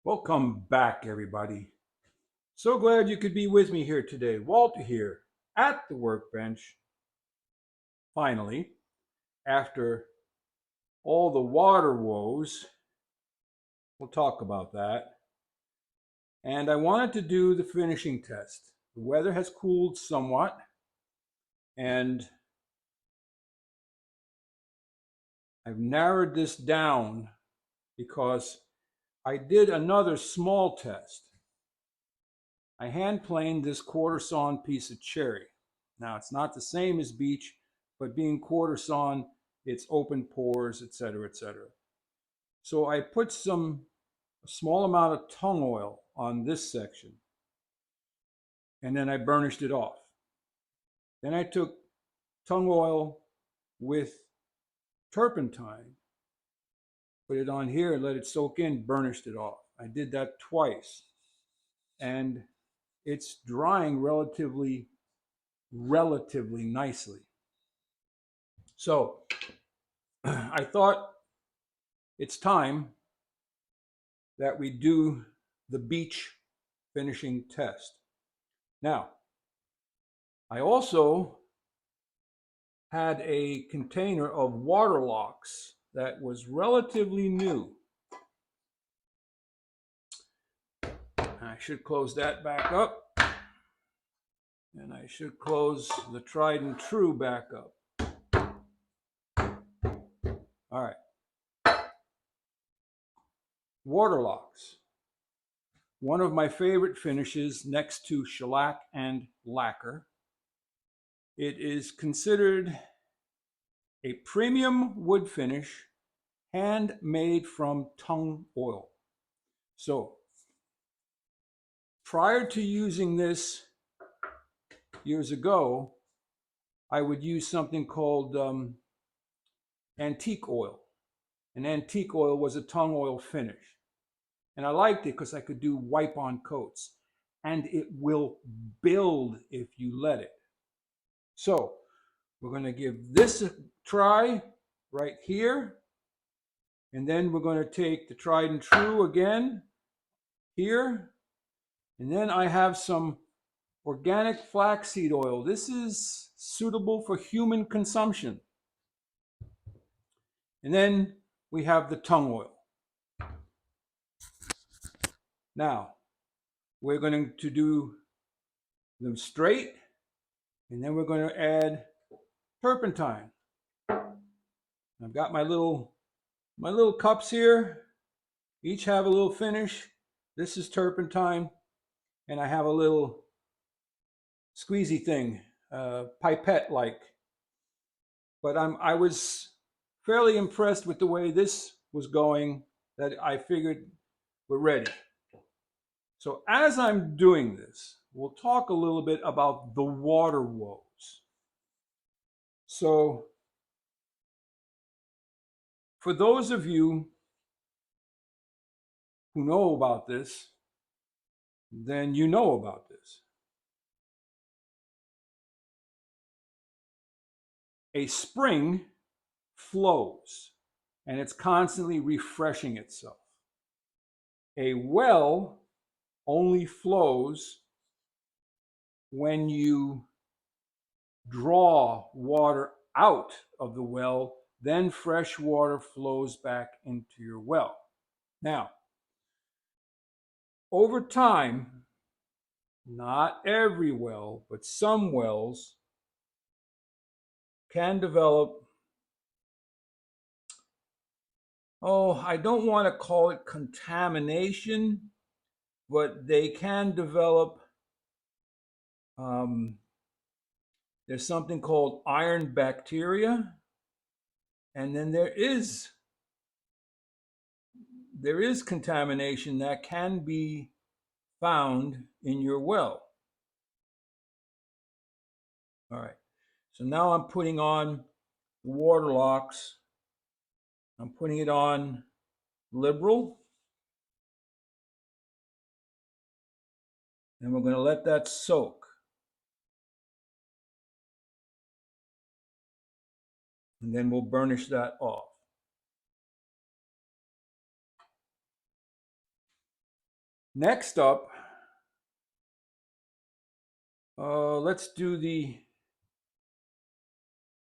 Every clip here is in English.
Welcome back, everybody. So glad you could be with me here today. Walter here at the workbench. Finally, after all the water woes, we'll talk about that. And I wanted to do the finishing test. The weather has cooled somewhat, and I've narrowed this down because I did another small test. I hand planed this quarter sawn piece of cherry. Now it's not the same as beech, but being quarter sawn, it's open pores, etc., etc. So I put a small amount of tung oil on this section, and then I burnished it off. Then I took tung oil with turpentine, put it on here, let it soak in, burnished it off. I did that twice, and it's drying relatively nicely. So I thought it's time that we do the beech finishing test. Now, I also had a container of Waterlox that was relatively new. I should close that back up, and I should close the tried and true back up. All right. Waterlox, one of my favorite finishes next to shellac and lacquer. It is considered a premium wood finish handmade from tung oil. So prior to using this years ago, I would use something called antique oil. And antique oil was a tung oil finish. And I liked it because I could do wipe-on coats. And it will build if you let it. So we're going to give this a try right here. And then we're going to take the tried and true again here. And then I have some organic flaxseed oil. This is suitable for human consumption. And then we have the tung oil. Now, we're going to do them straight, and then we're going to add turpentine. I've got my little cups here. Each have a little finish. This is turpentine, and I have a little squeezy thing, pipette-like. But I was fairly impressed with the way this was going that I figured we're ready. So as I'm doing this, we'll talk a little bit about the water woes. So for those of you who know about this, then you know about this. A spring flows and it's constantly refreshing itself. A well only flows when you draw water out of the well, then fresh water flows back into your well. Now, over time, not every well, but some wells can develop, I don't want to call it contamination, but they can develop, there's something called iron bacteria, and then there is contamination that can be found in your well. All right, so now I'm putting on the Waterlox. I'm putting it on liberal. And we're going to let that soak. And then we'll burnish that off. Next up, let's do the,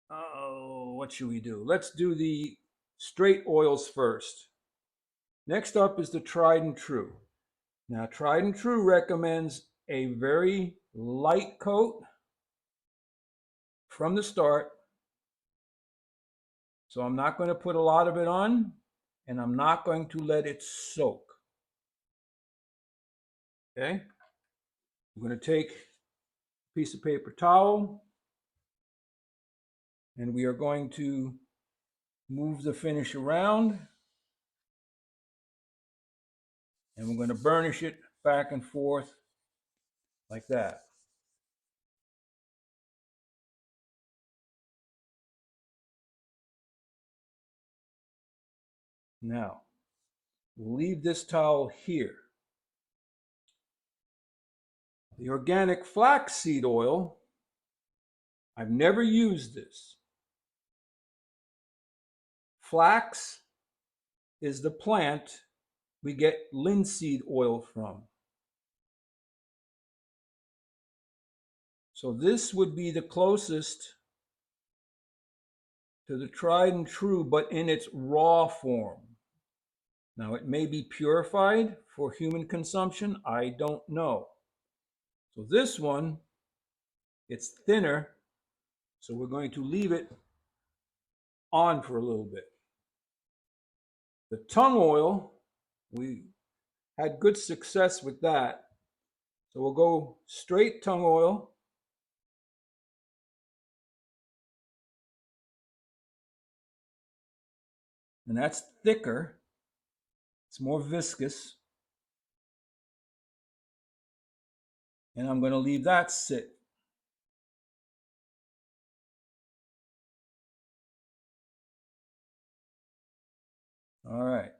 what should we do? Let's do the straight oils first. Next up is the tried and true. Now, tried and true recommends a very light coat from the start. So I'm not going to put a lot of it on, and I'm not going to let it soak. Okay? I'm going to take a piece of paper towel, and we are going to move the finish around, and we're going to burnish it back and forth like that. Now, we'll leave this towel here. The organic flaxseed oil, I've never used this. Flax is the plant we get linseed oil from. So this would be the closest to the tried and true, but in its raw form. Now, it may be purified for human consumption. I don't know. So this one, it's thinner, so we're going to leave it on for a little bit. The tung oil, we had good success with that. So we'll go straight tung oil. And that's thicker. It's more viscous. And I'm going to leave that sit. All right.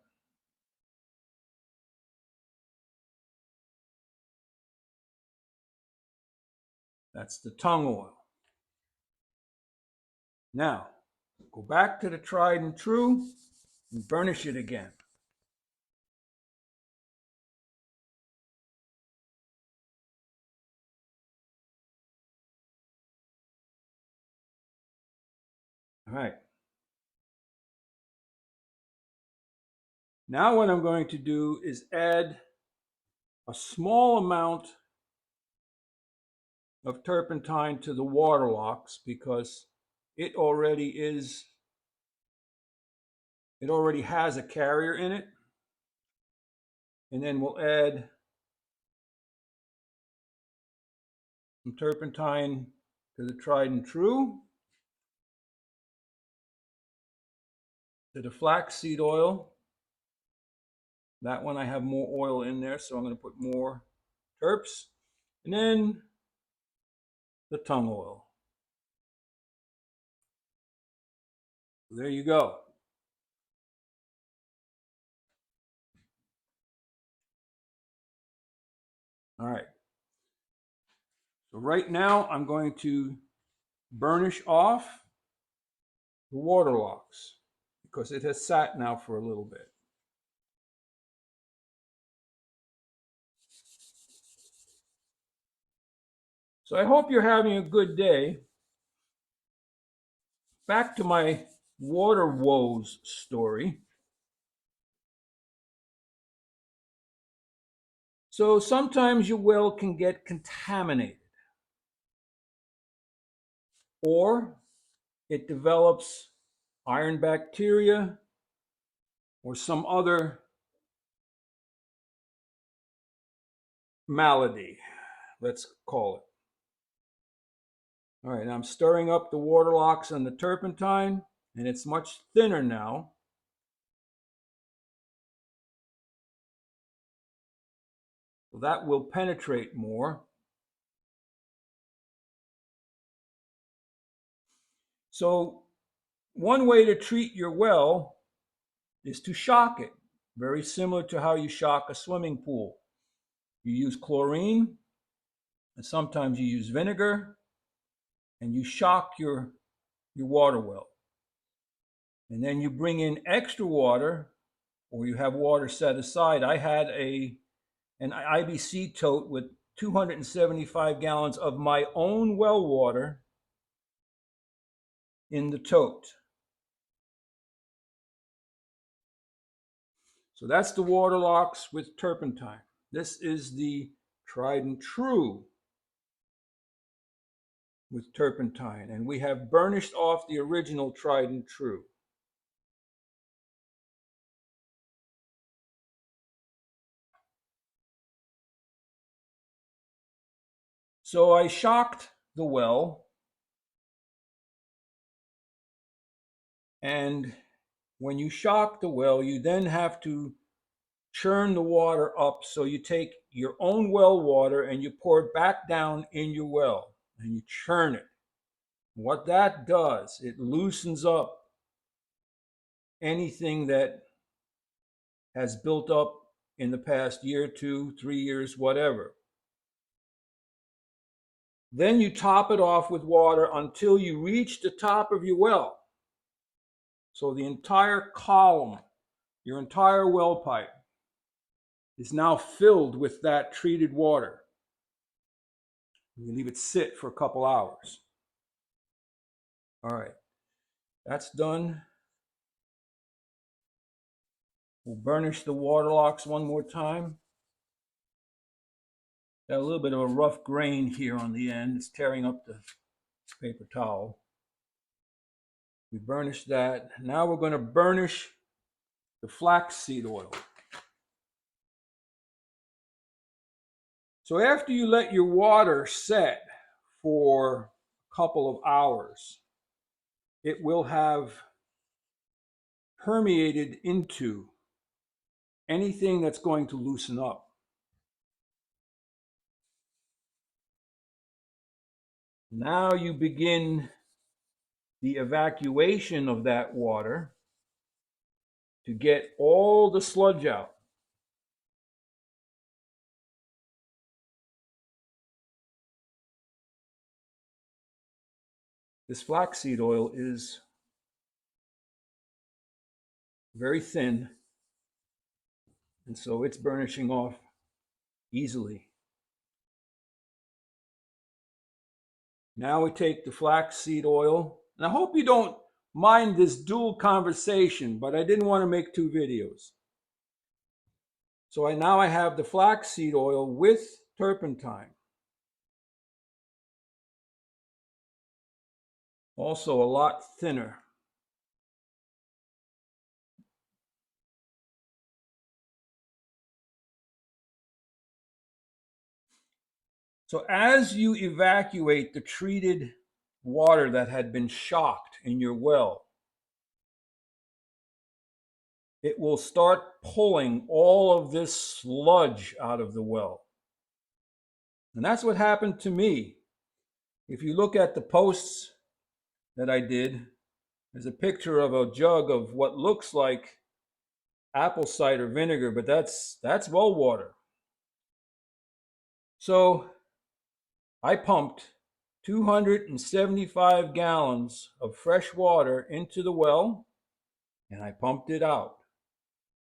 That's the tung oil. Now, go back to the tried and true and burnish it again. All right. Now what I'm going to do is add a small amount of turpentine to the Waterlox because it already has a carrier in it. And then we'll add some turpentine to the tried and true, to the flaxseed oil. That one I have more oil in there, so I'm going to put more terps. And then the tung oil. There you go. All right. So right now I'm going to burnish off the Waterlox because it has sat now for a little bit. So I hope you're having a good day. Back to my water woes story. So sometimes your well can get contaminated, or it develops iron bacteria or some other malady, let's call it. All right, I'm stirring up the Waterlox and the turpentine, and it's much thinner now. So that will penetrate more. So one way to treat your well is to shock it, very similar to how you shock a swimming pool. You use chlorine, and sometimes you use vinegar, and you shock your water well. And then you bring in extra water, or you have water set aside. I had an an IBC tote with 275 gallons of my own well water in the tote. So that's the Waterlox with turpentine. This is the tried and true with turpentine, and we have burnished off the original tried and true. So I shocked the well, and when you shock the well, you then have to churn the water up. So you take your own well water and you pour it back down in your well and you churn it. What that does, it loosens up anything that has built up in the past year, 2, 3 years, whatever. Then you top it off with water until you reach the top of your well. So the entire column, your entire well pipe, is now filled with that treated water. You leave it sit for a couple hours. All right, that's done. We'll burnish the Waterlox one more time. Got a little bit of a rough grain here on the end. It's tearing up the paper towel. We burnished that. Now we're going to burnish the flaxseed oil. So after you let your water set for a couple of hours, it will have permeated into anything that's going to loosen up. Now you begin the evacuation of that water to get all the sludge out. This flaxseed oil is very thin, and so it's burnishing off easily. Now we take the flaxseed oil, and I hope you don't mind this dual conversation, but I didn't want to make 2 videos. So now I have the flaxseed oil with turpentine. Also a lot thinner. So as you evacuate the treated water that had been shocked in your well, it will start pulling all of this sludge out of the well. And that's what happened to me. If you look at the posts that I did, there's a picture of a jug of what looks like apple cider vinegar, but that's well water. So I pumped 275 gallons of fresh water into the well, and I pumped it out.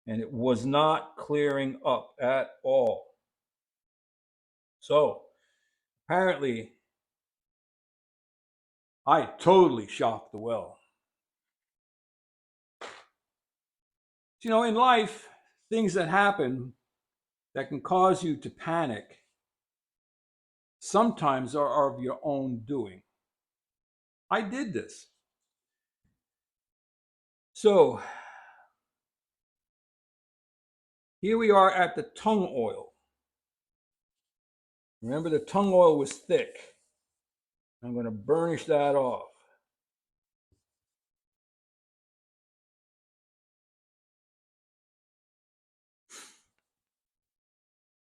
And it was not clearing up at all. So apparently, I totally shocked the well. You know, in life, things that happen that can cause you to panic sometimes are of your own doing. I did this. So here we are at the tung oil. Remember, the tung oil was thick. I'm going to burnish that off.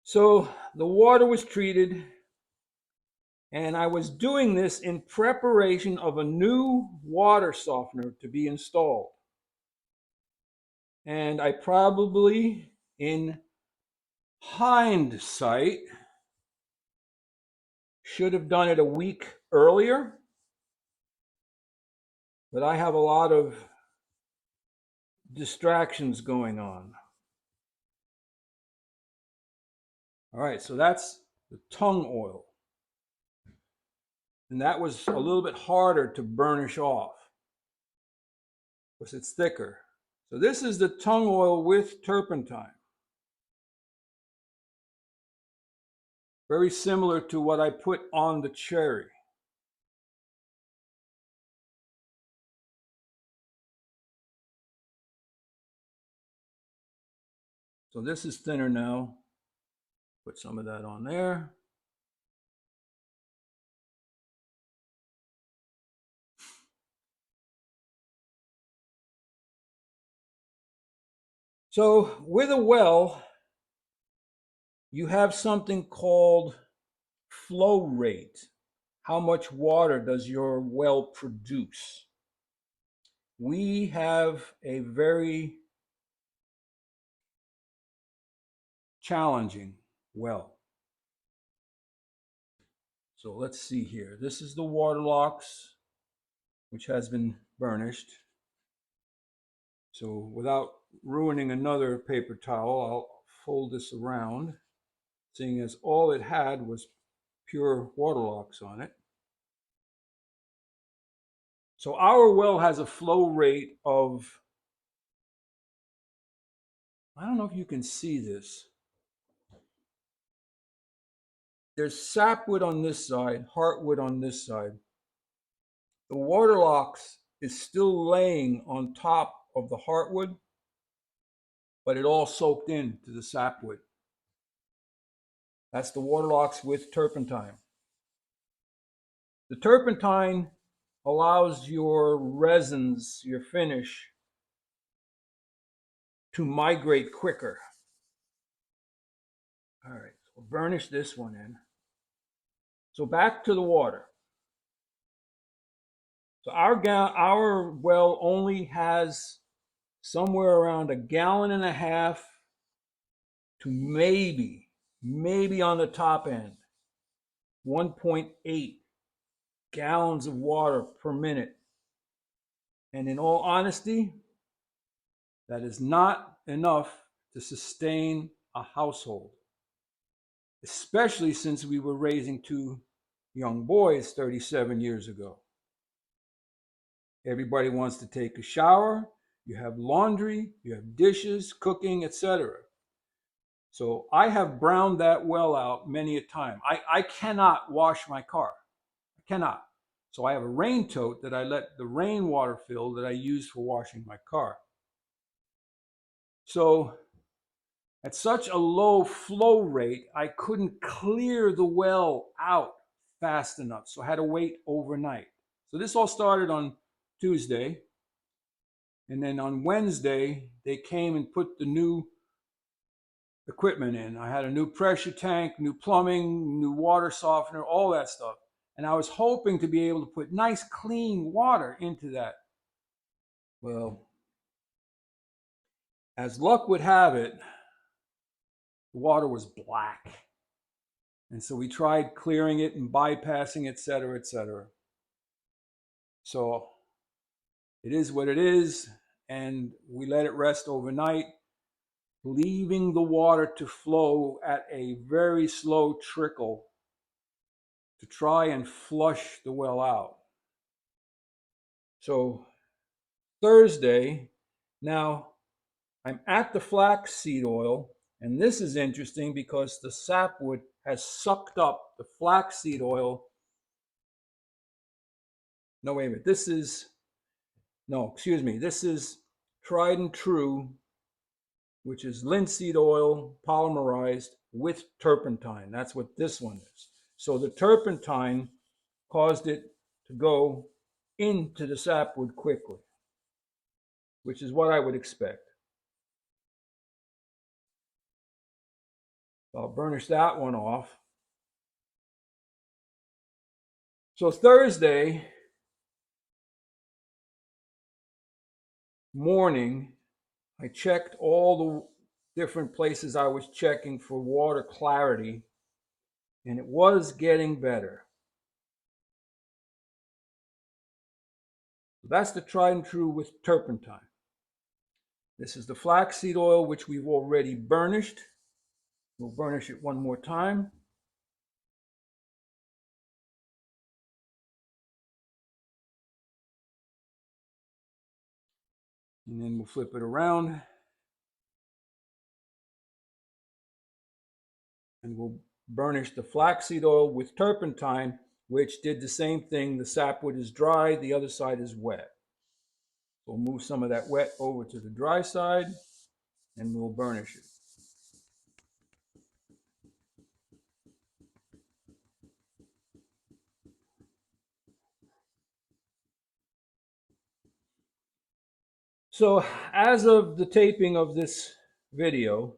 So the water was treated, and I was doing this in preparation of a new water softener to be installed. And I probably, in hindsight, should have done it a week earlier, but I have a lot of distractions going on. All right, so that's the tongue oil. And that was a little bit harder to burnish off because it's thicker. So this is the tongue oil with turpentine. Very similar to what I put on the cherry. So this is thinner now. Put some of that on there. So with a well, you have something called flow rate. How much water does your well produce? We have a very challenging well. So let's see here. This is the Waterlox, which has been burnished. So without ruining another paper towel, I'll fold this around, seeing as all it had was pure Waterlox on it. So our well has a flow rate of, I don't know if you can see this. There's sapwood on this side, heartwood on this side. The Waterlox is still laying on top of the heartwood, but it all soaked into the sapwood. That's the Waterlox with turpentine. The turpentine allows your resins, your finish, to migrate quicker. All right, so we'll burnish this one in. So back to the water. So our well only has somewhere around 1.5 gallons to maybe on the top end, 1.8 gallons of water per minute. And in all honesty, that is not enough to sustain a household, especially since we were raising 2 young boys 37 years ago. Everybody wants to take a shower, you have laundry, you have dishes, cooking, etc. So I have browned that well out many a time. I cannot wash my car. I cannot. So I have a rain tote that I let the rainwater fill that I use for washing my car. So at such a low flow rate, I couldn't clear the well out fast enough. So I had to wait overnight. So this all started on Tuesday. And then on Wednesday, they came and put the new equipment in. I had a new pressure tank, new plumbing, new water softener, all that stuff. And I was hoping to be able to put nice, clean water into that. Well, as luck would have it, the water was black. And so we tried clearing it and bypassing, et cetera, et cetera. So it is what it is. And we let it rest overnight, leaving the water to flow at a very slow trickle to try and flush the well out. So Thursday, now I'm at the flaxseed oil, and this is interesting because the sapwood has sucked up the flaxseed oil. No, wait a minute. This is tried and true, which is linseed oil polymerized with turpentine. That's what this one is. So the turpentine caused it to go into the sapwood quickly, which is what I would expect. So I'll burnish that one off. So Thursday morning, I checked all the different places I was checking for water clarity, and it was getting better. So that's the tried and true with turpentine. This is the flaxseed oil, which we've already burnished We'll burnish it one more time. And then we'll flip it around. And we'll burnish the flaxseed oil with turpentine, which did the same thing. The sapwood is dry, the other side is wet. We'll move some of that wet over to the dry side, and we'll burnish it. So as of the taping of this video,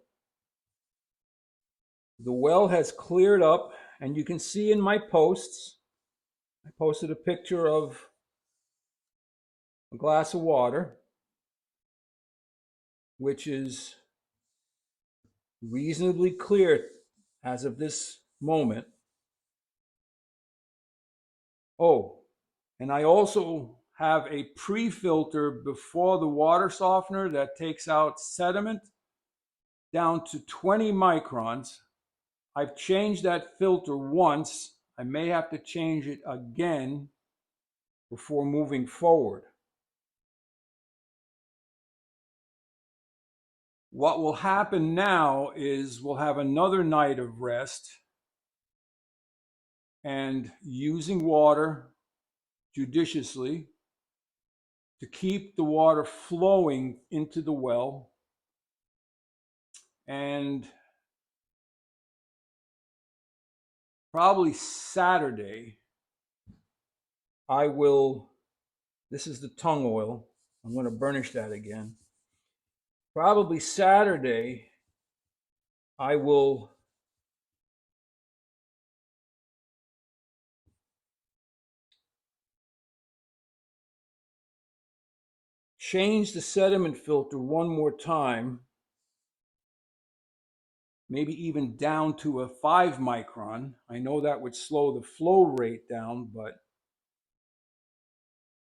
the well has cleared up, and you can see in my posts, I posted a picture of a glass of water, which is reasonably clear as of this moment. Oh, and I also have a pre-filter before the water softener that takes out sediment down to 20 microns. I've changed that filter once. I may have to change it again before moving forward. What will happen now is we'll have another night of rest and using water judiciously to keep the water flowing into the well. And probably Saturday, I will, this is the tung oil, I'm going to burnish that again. Probably Saturday, I will change the sediment filter one more time, maybe even down to a 5 micron. I know that would slow the flow rate down, but,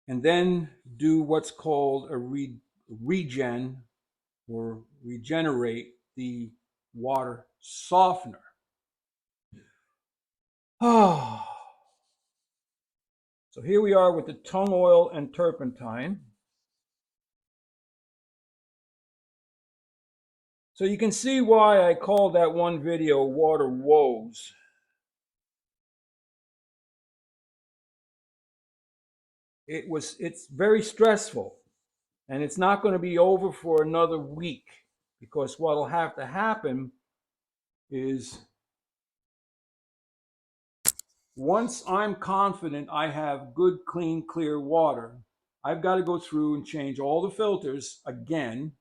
and then do what's called a regen or regenerate the water softener. So here we are with the tung oil and turpentine. So you can see why I called that one video Water Woes. It's very stressful, and it's not going to be over for another week, because what will have to happen is once I'm confident I have good, clean, clear water, I've got to go through and change all the filters again.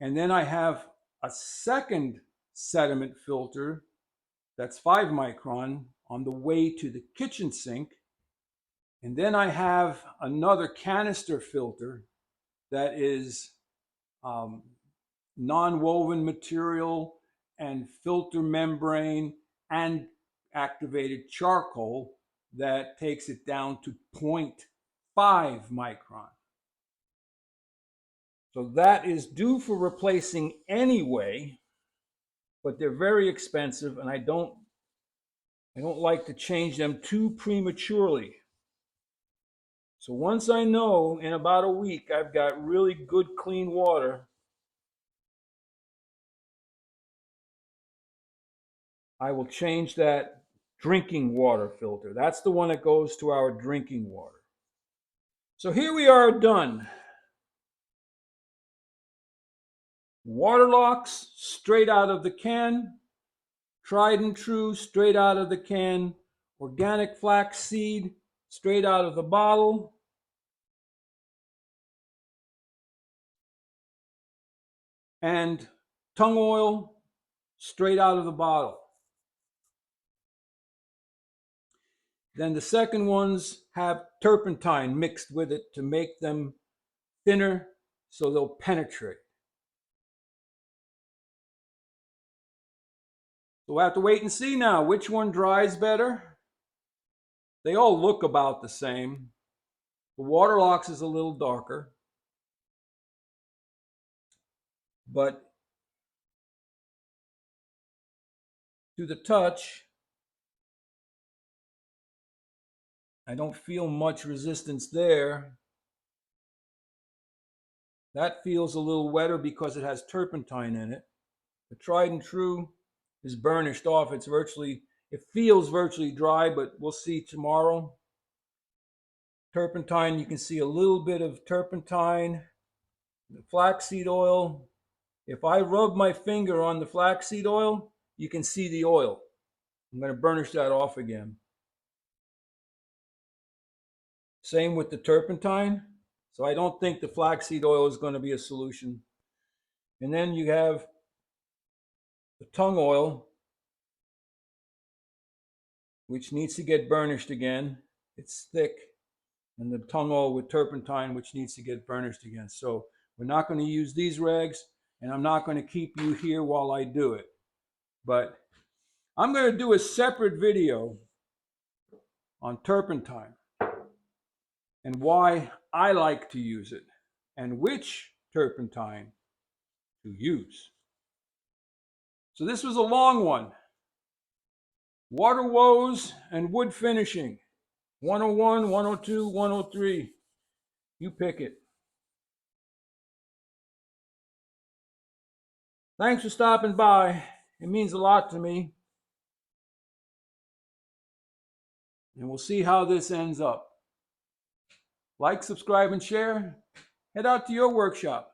And then I have a second sediment filter that's 5 micron on the way to the kitchen sink. And then I have another canister filter that is non-woven material and filter membrane and activated charcoal that takes it down to 0.5 micron. So that is due for replacing anyway, but they're very expensive, and I don't like to change them too prematurely. So once I know in about a week I've got really good clean water, I will change that drinking water filter. That's the one that goes to our drinking water. So here we are done. Waterlox, straight out of the can. Tried and true, straight out of the can. Organic flax seed, straight out of the bottle. And tung oil, straight out of the bottle. Then the second ones have turpentine mixed with it to make them thinner so they'll penetrate. So we'll have to wait and see now which one dries better. They all look about the same. The Waterlox is a little darker, but to the touch. I don't feel much resistance there. That feels a little wetter because it has turpentine in it. The tried and true is burnished off. It feels virtually dry, but we'll see tomorrow. Turpentine, you can see a little bit of turpentine. The flaxseed oil, if I rub my finger on the flaxseed oil, you can see the oil. I'm going to burnish that off again. Same with the turpentine. So I don't think the flaxseed oil is going to be a solution. And then you have the tung oil, which needs to get burnished again. It's thick. And the tung oil with turpentine, which needs to get burnished again. So we're not going to use these rags, and I'm not going to keep you here while I do it. But I'm going to do a separate video on turpentine and why I like to use it and which turpentine to use. So this was a long one. Water woes and wood finishing. 101, 102, 103. You pick it. Thanks for stopping by. It means a lot to me. And we'll see how this ends up. Like, subscribe, and share. Head out to your workshop.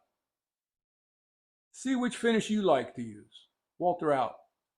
See which finish you like to use. Walter out.